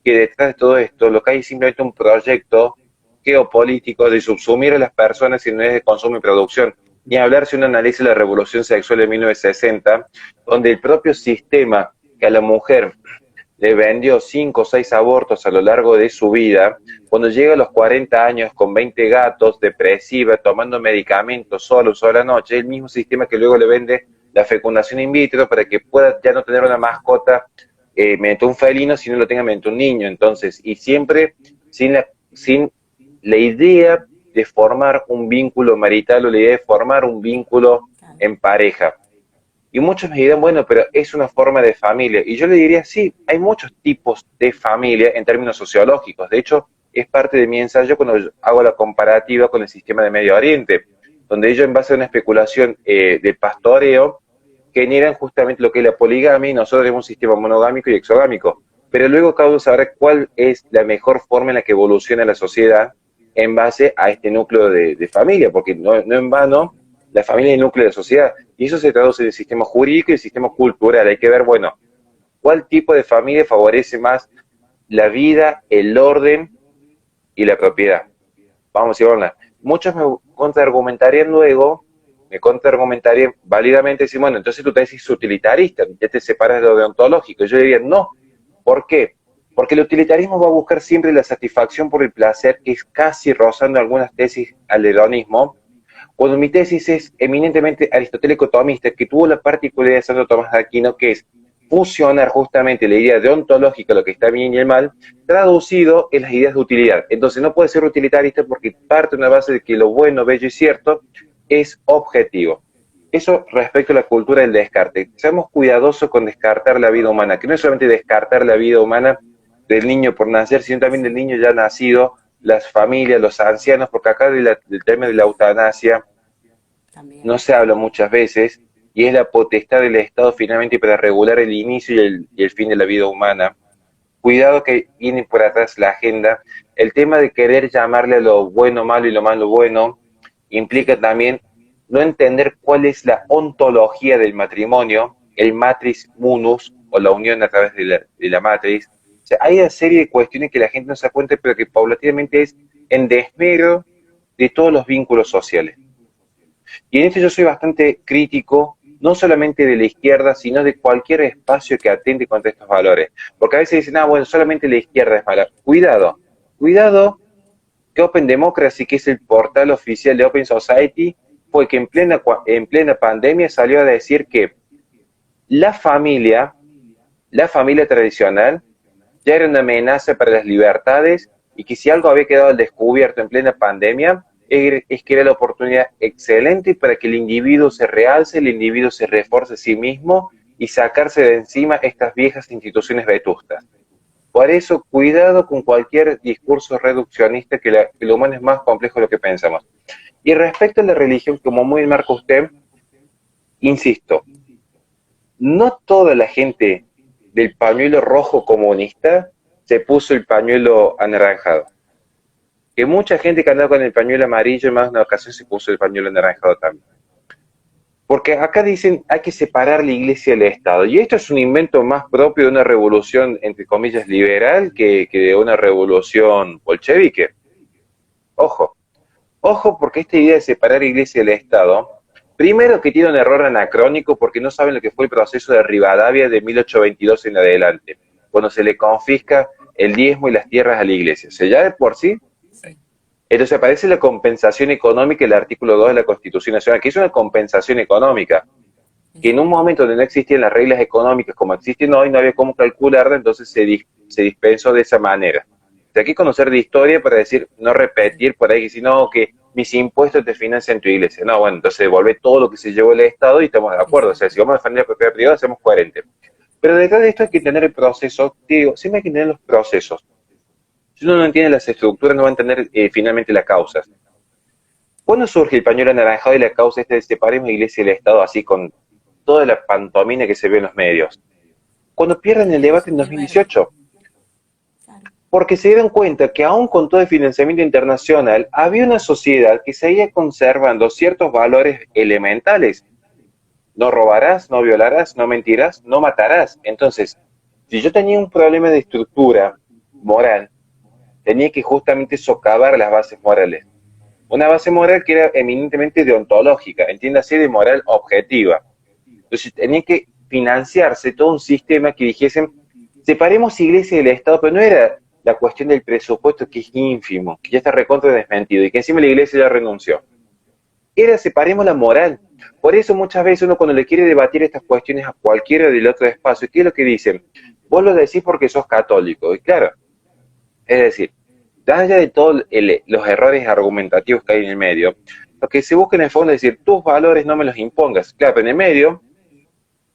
[SPEAKER 3] que detrás de todo esto lo que hay es simplemente un proyecto geopolítico de subsumir a las personas en unidades de consumo y producción. Ni hablar si uno analiza la revolución sexual de 1960, donde el propio sistema que a la mujer le vendió 5 o 6 abortos a lo largo de su vida, cuando llega a los 40 años con 20 gatos, depresiva, tomando medicamentos solo, sola noche, el mismo sistema que luego le vende la fecundación in vitro para que pueda ya no tener una mascota mediante un felino, sino lo tenga mediante un niño. Entonces, y siempre sin la idea de formar un vínculo marital o la idea de formar un vínculo
[SPEAKER 1] claro.
[SPEAKER 3] en pareja. Y muchos me dirán, bueno, pero es una forma de familia. Y yo le diría, sí, hay muchos tipos de familia en términos sociológicos. De hecho, es parte de mi ensayo cuando hago la comparativa con el sistema de Medio Oriente, donde ellos en base a una especulación de pastoreo generan justamente lo que es la poligamia y nosotros tenemos un sistema monogámico y exogámico. Pero luego cada uno sabrá cuál es la mejor forma en la que evoluciona la sociedad en base a este núcleo de familia, porque no en vano la familia es el núcleo de la sociedad. Y eso se traduce en el sistema jurídico y el sistema cultural. Hay que ver, bueno, cuál tipo de familia favorece más la vida, el orden y la propiedad. Vamos a ver, muchos me contraargumentarían luego, me contraargumentarían válidamente, decir, bueno, entonces tu tesis es utilitarista, ya te separas de lo deontológico. Yo diría, no. ¿Por qué? Porque el utilitarismo va a buscar siempre la satisfacción por el placer, que es casi rozando algunas tesis al hedonismo, cuando mi tesis es eminentemente aristotélico-tomista, que tuvo la particularidad de Santo Tomás de Aquino, que es fusionar justamente la idea deontológica, lo que está bien y el mal, traducido en las ideas de utilidad. Entonces no puede ser utilitarista porque parte de una base de que lo bueno, bello y cierto es objetivo. Eso respecto a la cultura del descarte. Seamos cuidadosos con descartar la vida humana, que no es solamente descartar la vida humana del niño por nacer, sino también del niño ya nacido, las familias, los ancianos, porque acá del tema de la eutanasia
[SPEAKER 1] También.
[SPEAKER 3] no se habla muchas veces y es la potestad del Estado finalmente para regular el inicio y el fin de la vida humana. Cuidado que viene por atrás la agenda. El tema de querer llamarle a lo bueno malo y lo malo bueno implica
[SPEAKER 1] Sí,
[SPEAKER 3] también no entender cuál es la ontología del matrimonio, el matris munus o la unión a través de la matriz. O sea, hay una serie de cuestiones que la gente no se da cuenta, pero que paulatinamente es en desmedro de todos los vínculos sociales. Y en esto yo soy bastante crítico, no solamente de la izquierda, sino de cualquier espacio que atente contra estos valores. Porque a veces dicen, ah, bueno, solamente la izquierda es mala. Cuidado, cuidado que Open Democracy, que es el portal oficial de Open Society, fue que en plena pandemia salió a decir que la familia, la familia tradicional, ya era una amenaza para las libertades y que si algo había quedado al descubierto en plena pandemia es que era la oportunidad excelente para que el individuo se realce, el individuo se refuerce a sí mismo y sacarse de encima estas viejas instituciones vetustas. Por eso, cuidado con cualquier discurso reduccionista, que el humano es más complejo de lo que pensamos. Y respecto a la religión, como muy bien marca usted, insisto, no toda la gente del pañuelo rojo comunista se puso el pañuelo anaranjado. Que mucha gente que andaba con el pañuelo amarillo en más de una ocasión se puso el pañuelo anaranjado también. Porque acá dicen hay que separar la iglesia del Estado. Y esto es un invento más propio de una revolución, entre comillas, liberal que de una revolución bolchevique. Ojo, ojo, porque esta idea de separar iglesia del Estado, primero que tiene un error anacrónico porque no saben lo que fue el proceso de Rivadavia de 1822 en adelante, cuando se le confisca el diezmo y las tierras a la iglesia. O sea, ya de por sí. Entonces aparece la compensación económica, el artículo 2 de la Constitución Nacional, que es una compensación económica, que en un momento donde no existían las reglas económicas como existen hoy, no había cómo calcularla, entonces se dispensó de esa manera. O sea, hay que conocer de historia para decir, no repetir por ahí, sino que mis impuestos te financian tu iglesia. No, bueno, entonces devolver todo lo que se llevó el Estado y estamos de acuerdo. O sea, si vamos a defender la propiedad privada, hacemos coherente. Pero detrás de esto hay que tener el proceso, digo, siempre hay que tener los procesos. Si uno no entiende las estructuras, no va a entender finalmente las causas. ¿Cuándo surge el pañuelo anaranjado y la causa de separemos la iglesia y el Estado, así con toda la pantomima que se ve en los medios? Cuando pierden el debate en 2018. Porque se dieron cuenta que aún con todo el financiamiento internacional, había una sociedad que seguía conservando ciertos valores elementales. No robarás, no violarás, no mentirás, no matarás. Entonces, si yo tenía un problema de estructura moral, tenía que justamente socavar las bases morales. Una base moral que era eminentemente deontológica, entiéndase, de moral objetiva. Entonces tenía que financiarse todo un sistema que dijesen, separemos iglesia del Estado, pero no era la cuestión del presupuesto, que es ínfimo, que ya está recontra desmentido, y que encima la iglesia ya renunció. Era separemos la moral. Por eso muchas veces uno cuando le quiere debatir estas cuestiones a cualquiera del otro espacio, ¿qué es lo que dicen? Vos lo decís porque sos católico. Y claro, es decir, allá de todos los errores argumentativos que hay en el medio, lo que se busca en el fondo es decir, tus valores no me los impongas. Claro, pero en el medio,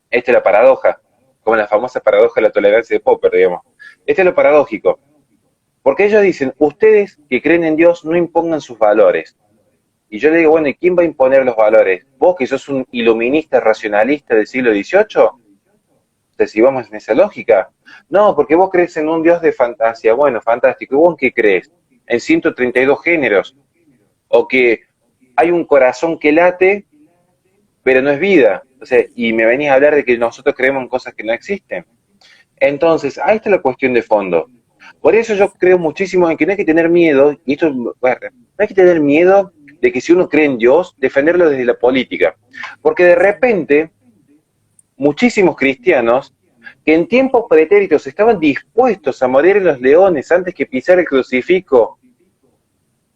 [SPEAKER 3] esta es la paradoja, como la famosa paradoja de la tolerancia de Popper, digamos. Este es lo paradójico. Porque ellos dicen, ustedes que creen en Dios no impongan sus valores. Y yo le digo, bueno, ¿y quién va a imponer los valores? ¿Vos que sos un iluminista racionalista del siglo XVIII? Entonces, si vamos en esa lógica. No, porque vos crees en un Dios de fantasía. Bueno, fantástico. ¿Y vos en qué crees? En 132 géneros. O que hay un corazón que late, pero no es vida. O sea, y me venís a hablar de que nosotros creemos en cosas que no existen. Entonces, ahí está la cuestión de fondo. Por eso yo creo muchísimo en que no hay que tener miedo, y esto, bueno, no hay que tener miedo de que si uno cree en Dios, defenderlo desde la política. Porque de repente, muchísimos cristianos que en tiempos pretéritos estaban dispuestos a morir en los leones antes que pisar el crucifijo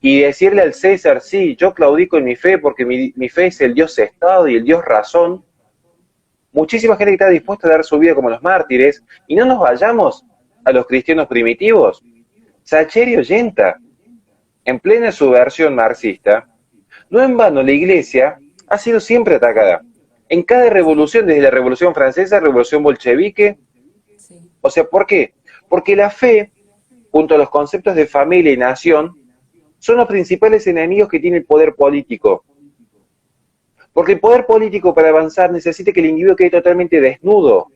[SPEAKER 3] y decirle al César, sí, yo claudico en mi fe porque mi fe es el Dios Estado y el Dios Razón. Muchísima gente que está dispuesta a dar su vida como los mártires, y no nos vayamos a los cristianos primitivos. Sacheri Oyenta, en plena subversión marxista, no en vano la iglesia ha sido siempre atacada. En cada revolución, desde la Revolución Francesa, Revolución Bolchevique. O sea, ¿por qué? Porque la fe, junto a los conceptos de familia y nación, son los principales enemigos que tiene el poder político. Porque el poder político, para avanzar, necesita que el individuo quede totalmente desnudo.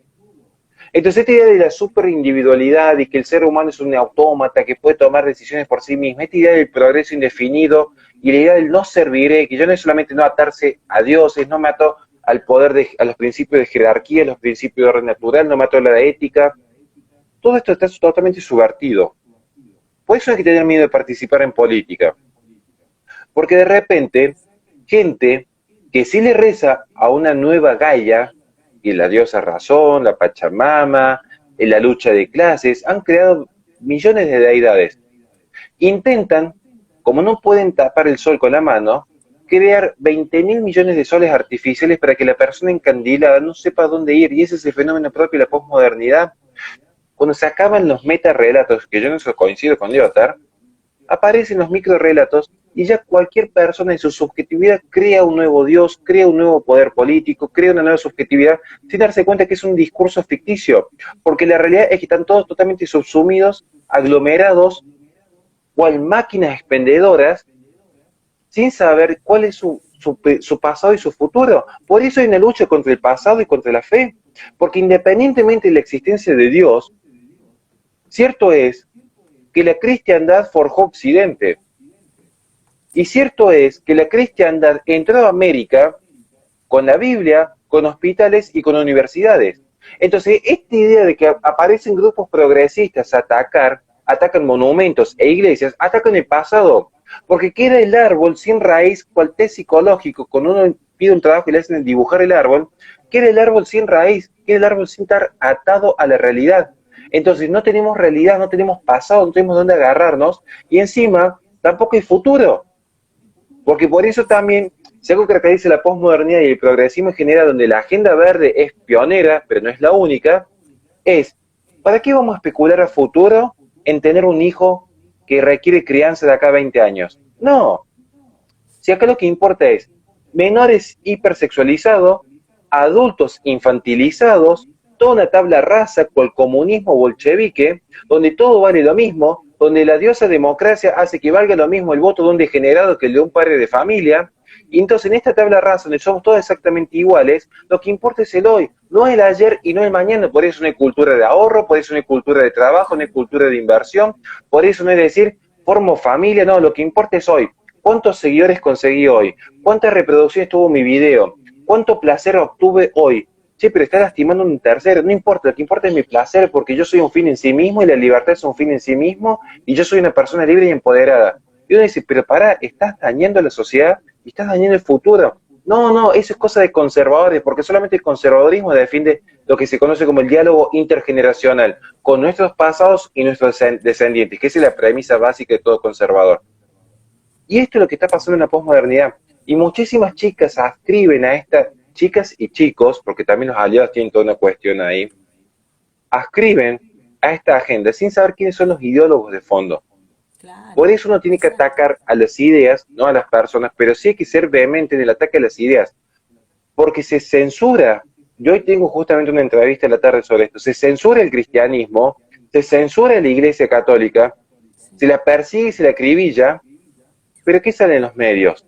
[SPEAKER 3] Entonces, esta idea de la superindividualidad y que el ser humano es un autómata que puede tomar decisiones por sí mismo, esta idea del progreso indefinido y la idea del no serviré, que yo no es solamente no atarse a dioses, no me ato al poder, a los principios de jerarquía, a los principios de orden natural, no me ato a la ética. Todo esto está totalmente subvertido. Por eso hay que tener miedo de participar en política. Porque de repente, gente que sí le reza a una nueva Gaia, y la diosa Razón, la Pachamama, en la lucha de clases, han creado millones de deidades. Intentan, como no pueden tapar el sol con la mano, crear 20.000 millones de soles artificiales para que la persona encandilada no sepa dónde ir, y ese es el fenómeno propio de la posmodernidad. Cuando se acaban los metarrelatos, que yo no coincido con Lyotard, aparecen los microrelatos y ya cualquier persona en su subjetividad crea un nuevo Dios, crea un nuevo poder político, crea una nueva subjetividad, sin darse cuenta que es un discurso ficticio, porque la realidad es que están todos totalmente subsumidos, aglomerados, cual máquinas expendedoras, sin saber cuál es su pasado y su futuro. Por eso hay una lucha contra el pasado y contra la fe, porque independientemente de la existencia de Dios, cierto es que la cristiandad forjó Occidente, y cierto es que la cristiandad entró a América con la Biblia, con hospitales y con universidades. Entonces, esta idea de que aparecen grupos progresistas a atacan monumentos e iglesias, atacan el pasado, porque queda el árbol sin raíz, cual test psicológico, cuando uno pide un trabajo y le hacen dibujar el árbol, queda el árbol sin raíz, queda el árbol sin estar atado a la realidad. Entonces, no tenemos realidad, no tenemos pasado, no tenemos dónde agarrarnos, y encima, tampoco hay futuro. Porque por eso también, si algo caracteriza la posmodernidad y el progresismo en general, donde la agenda verde es pionera, pero no es la única, es, ¿para qué vamos a especular a futuro en tener un hijo que requiere crianza de acá a 20 años? No, si acá lo que importa es menores hipersexualizados, adultos infantilizados, toda una tabla rasa cual comunismo bolchevique, donde todo vale lo mismo, donde la diosa democracia hace que valga lo mismo el voto de un degenerado que el de un padre de familia. Y entonces en esta tabla rasa, donde somos todos exactamente iguales, lo que importa es el hoy, no el ayer y no el mañana. Por eso no hay cultura de ahorro, por eso no hay cultura de trabajo, no hay cultura de inversión, por eso no es decir, formo familia, no, lo que importa es hoy. ¿Cuántos seguidores conseguí hoy? ¿Cuántas reproducciones tuvo mi video? ¿Cuánto placer obtuve hoy? Sí, pero está lastimando a un tercero, no importa, lo que importa es mi placer, porque yo soy un fin en sí mismo y la libertad es un fin en sí mismo y yo soy una persona libre y empoderada. Y uno dice, pero pará, estás dañando a la sociedad y estás dañando el futuro. No, no, eso es cosa de conservadores, porque solamente el conservadorismo defiende lo que se conoce como el diálogo intergeneracional con nuestros pasados y nuestros descendientes, que esa es la premisa básica de todo conservador. Y esto es lo que está pasando en la posmodernidad. Y muchísimas chicas ascriben a estas, chicas y chicos, porque también los aliados tienen toda una cuestión ahí, ascriben a esta agenda sin saber quiénes son los ideólogos de fondo. Por
[SPEAKER 1] Claro,
[SPEAKER 3] eso uno tiene que
[SPEAKER 1] exacto.
[SPEAKER 3] atacar a las ideas, no a las personas, pero sí hay que ser vehemente en el ataque a las ideas, porque se censura. Yo hoy tengo justamente una entrevista en la tarde sobre esto. Se censura el cristianismo, se censura la Iglesia Católica,
[SPEAKER 1] Sí.
[SPEAKER 3] se la persigue y se la acribilla, pero ¿qué sale en los medios?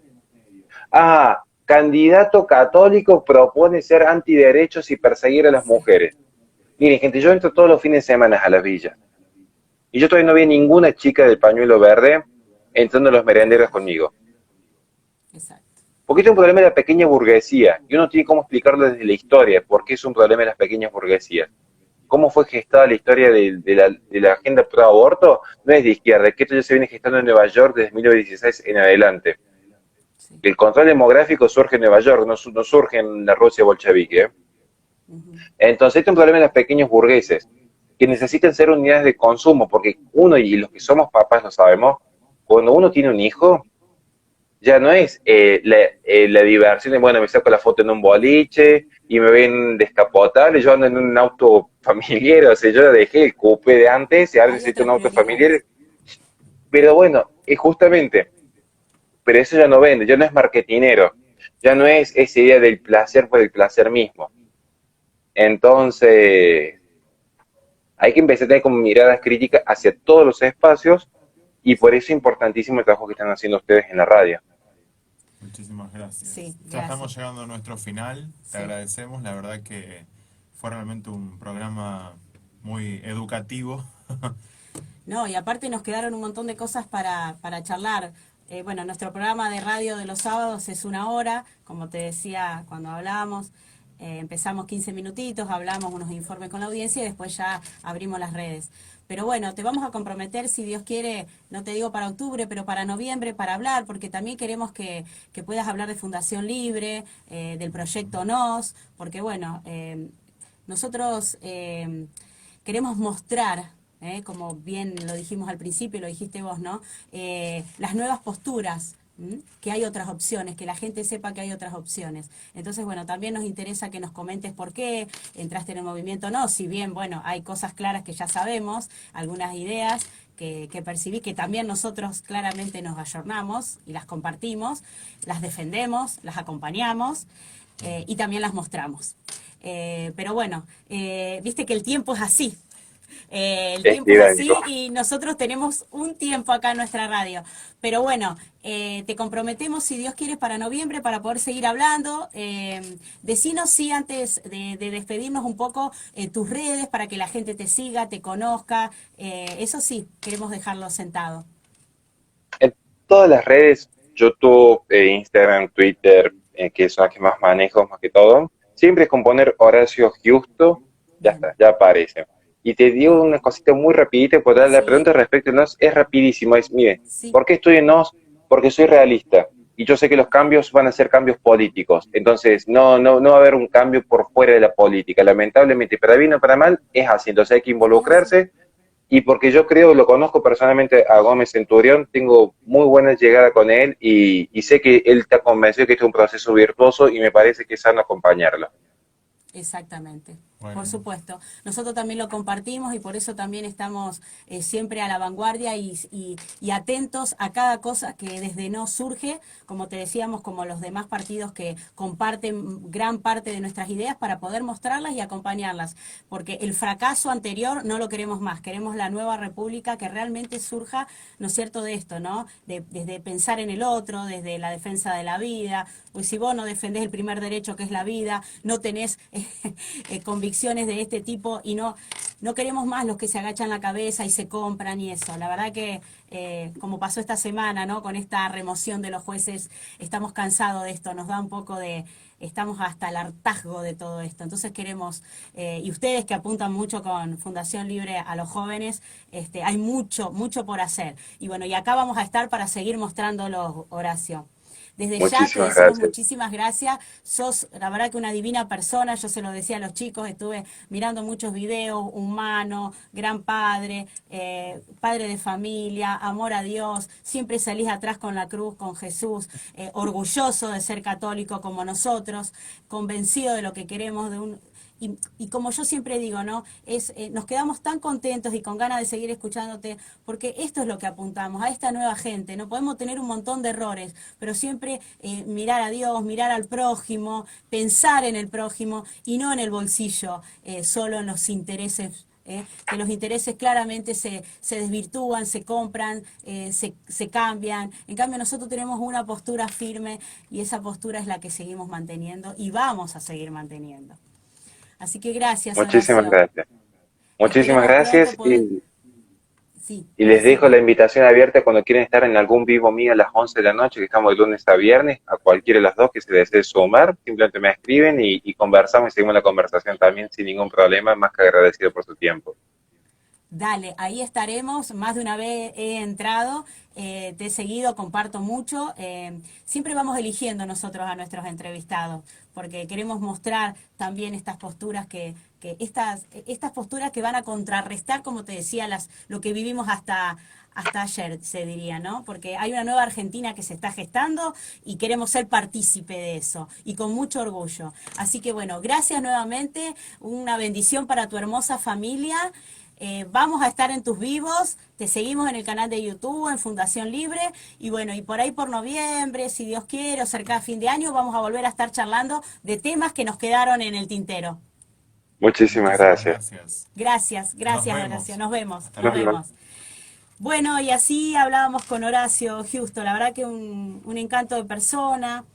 [SPEAKER 3] Ah, candidato católico propone ser antiderechos y perseguir a las
[SPEAKER 1] Sí,
[SPEAKER 3] mujeres. Miren, gente, yo entro todos los fines de semana a las villas. Y yo todavía no vi ninguna chica del pañuelo verde entrando a los merenderos conmigo.
[SPEAKER 1] exacto.
[SPEAKER 3] Porque este es un problema de la pequeña burguesía. Y uno tiene cómo explicarlo desde la historia. ¿Por qué es un problema de las pequeñas burguesías? ¿Cómo fue gestada la historia de la agenda pro aborto? No es de izquierda, es que esto ya se viene gestando en Nueva York desde 1916 en adelante.
[SPEAKER 1] Sí.
[SPEAKER 3] El control demográfico surge en Nueva York, no surge en la Rusia bolchevique.
[SPEAKER 1] Ujú.
[SPEAKER 3] Entonces, este es un problema de los pequeños burgueses, que necesitan ser unidades de consumo, porque uno, y los que somos papás lo sabemos, cuando uno tiene un hijo, ya no es la diversión de, bueno, me saco la foto en un boliche y me ven descapotable, yo ando en un auto familiar, o sea, yo dejé el coupé de antes y ahora
[SPEAKER 1] Hay
[SPEAKER 3] necesito un
[SPEAKER 1] otras
[SPEAKER 3] auto familiar,
[SPEAKER 1] prioridades.
[SPEAKER 3] pero bueno, es justamente, pero eso ya no vende, ya no es marketinero, ya no es esa idea del placer por el placer mismo. Entonces, hay que empezar a tener como miradas críticas hacia todos los espacios y por
[SPEAKER 1] Sí,
[SPEAKER 3] eso es importantísimo el trabajo que están haciendo ustedes en la radio.
[SPEAKER 2] Muchísimas
[SPEAKER 1] sí,
[SPEAKER 2] gracias. Ya
[SPEAKER 1] gracias.
[SPEAKER 2] estamos llegando a nuestro final. Te
[SPEAKER 1] Sí.
[SPEAKER 2] agradecemos. La verdad que fue realmente un programa muy educativo.
[SPEAKER 1] No, y aparte nos quedaron un montón de cosas para charlar. Bueno, nuestro programa de radio de los sábados es 1 hora, como te decía cuando hablábamos. Empezamos 15 minutitos, hablamos unos informes con la audiencia y después ya abrimos las redes. Pero bueno, te vamos a comprometer, si Dios quiere, no te digo para octubre, pero para noviembre, para hablar, porque también queremos que puedas hablar de Fundación Libre, del proyecto NOS, porque bueno, nosotros queremos mostrar, como bien lo dijimos al principio, lo dijiste vos, ¿no? Las nuevas posturas que hay otras opciones, que la gente sepa que hay otras opciones. Entonces, bueno, también nos interesa que nos comentes por qué entraste en el movimiento o no, si bien, bueno, hay cosas claras que ya sabemos, algunas ideas que percibí, que también nosotros claramente nos ayornamos y las compartimos, las defendemos, las acompañamos y también las mostramos. Pero bueno, viste que el tiempo es así. El
[SPEAKER 3] Es
[SPEAKER 1] tiempo es así
[SPEAKER 3] idéntico.
[SPEAKER 1] y nosotros tenemos un tiempo acá en nuestra radio. Pero bueno, te comprometemos, si Dios quiere, para noviembre para poder seguir hablando. Decinos, sí, antes de despedirnos un poco, tus redes para que la gente te siga, te conozca. Eso sí, queremos dejarlo sentado.
[SPEAKER 3] En todas las redes, YouTube, Instagram, Twitter, que son las que más manejo, más que todo, siempre es con poner Horacio Justo, ya
[SPEAKER 1] Bien.
[SPEAKER 3] está, ya aparece. Y te digo una cosita muy rapidita, porque la
[SPEAKER 1] Sí,
[SPEAKER 3] pregunta respecto a NOS es rapidísimo, es, mire,
[SPEAKER 1] sí,
[SPEAKER 3] ¿por qué estoy en NOS? Porque soy realista. Y yo sé que los cambios van a ser cambios políticos. Entonces, no va a haber un cambio por fuera de la política. Lamentablemente, para bien o para mal, es así. Entonces hay que
[SPEAKER 1] es así.
[SPEAKER 3] involucrarse y porque yo creo, lo conozco personalmente a Gómez Centurión, tengo muy buena llegada con él y sé que él está convencido que este es un proceso virtuoso y me parece que es sano acompañarlo.
[SPEAKER 1] Exactamente, por
[SPEAKER 2] Bueno,
[SPEAKER 1] supuesto. Nosotros también lo compartimos y por eso también estamos siempre a la vanguardia y atentos a cada cosa que desde no surge, como te decíamos, como los demás partidos que comparten gran parte de nuestras ideas para poder mostrarlas y acompañarlas. Porque el fracaso anterior no lo queremos más, queremos la nueva república que realmente surja, ¿no es cierto?, de esto, ¿no? Desde pensar en el otro, desde la defensa de la vida. Pues si vos no defendés el primer derecho que es la vida, no tenés convicciones de este tipo y no queremos más los que se agachan la cabeza y se compran y eso. La verdad que como pasó esta semana, ¿no? Con esta remoción de los jueces, estamos cansados de esto, nos da un poco de, estamos hasta el hartazgo de todo esto. Entonces queremos, y ustedes que apuntan mucho con Fundación Libre a los jóvenes, hay mucho, mucho por hacer. Y bueno, y acá vamos a estar para seguir mostrándolos, Horacio. Desde ya te
[SPEAKER 3] Muchísimas
[SPEAKER 1] decimos
[SPEAKER 3] gracias.
[SPEAKER 1] muchísimas gracias. Sos, la verdad, que una divina persona. Yo se lo decía a los chicos, estuve mirando muchos videos, humano, gran padre, padre de familia, amor a Dios. Siempre salís atrás con la cruz, con Jesús, orgulloso de ser católico como nosotros, convencido de lo que queremos, de un y como yo siempre digo, ¿no? Nos quedamos tan contentos y con ganas de seguir escuchándote, porque esto es lo que apuntamos, a esta nueva gente, ¿no? Podemos tener un montón de errores, pero siempre mirar a Dios, mirar al prójimo, pensar en el prójimo y no en el bolsillo, solo en los intereses. Que los intereses claramente se desvirtúan, se compran, se cambian. En cambio, nosotros tenemos una postura firme y esa postura es la que seguimos manteniendo y vamos a seguir manteniendo. Así que gracias,
[SPEAKER 3] Muchísimas
[SPEAKER 1] Horacio.
[SPEAKER 3] gracias. Muchísimas
[SPEAKER 1] Esperemos pronto
[SPEAKER 3] gracias
[SPEAKER 1] poder... Sí,
[SPEAKER 3] y les dejo la
[SPEAKER 1] decime.
[SPEAKER 3] invitación abierta cuando quieren estar en algún vivo mío a las 11 de la noche, que estamos de lunes a viernes, a cualquiera de las dos que se desee sumar, simplemente me escriben y conversamos y seguimos la conversación también sin ningún problema, más que agradecido por su tiempo.
[SPEAKER 1] Dale, ahí estaremos. Más de una vez he entrado, te he seguido, comparto mucho. Siempre vamos eligiendo nosotros a nuestros entrevistados, porque queremos mostrar también estas posturas estas posturas que van a contrarrestar, como te decía, lo que vivimos hasta ayer, se diría, ¿no? Porque hay una nueva Argentina que se está gestando y queremos ser partícipe de eso, y con mucho orgullo. Así que bueno, gracias nuevamente, una bendición para tu hermosa familia. Vamos a estar en tus vivos, te seguimos en el canal de YouTube, en Fundación Libre, y bueno, y por ahí por noviembre, si Dios quiere, o cerca de fin de año, vamos a volver a estar charlando de temas que nos quedaron en el tintero.
[SPEAKER 3] Muchísimas
[SPEAKER 2] muchísimas
[SPEAKER 3] gracias.
[SPEAKER 2] gracias.
[SPEAKER 1] Gracias,
[SPEAKER 2] Nos
[SPEAKER 1] gracias, Horacio,
[SPEAKER 2] vemos.
[SPEAKER 1] nos vemos,
[SPEAKER 2] Hasta
[SPEAKER 1] nos
[SPEAKER 3] Nos
[SPEAKER 2] luego.
[SPEAKER 3] vemos.
[SPEAKER 1] vemos. Bueno, y así hablábamos con Horacio Justo, la verdad que un encanto de persona,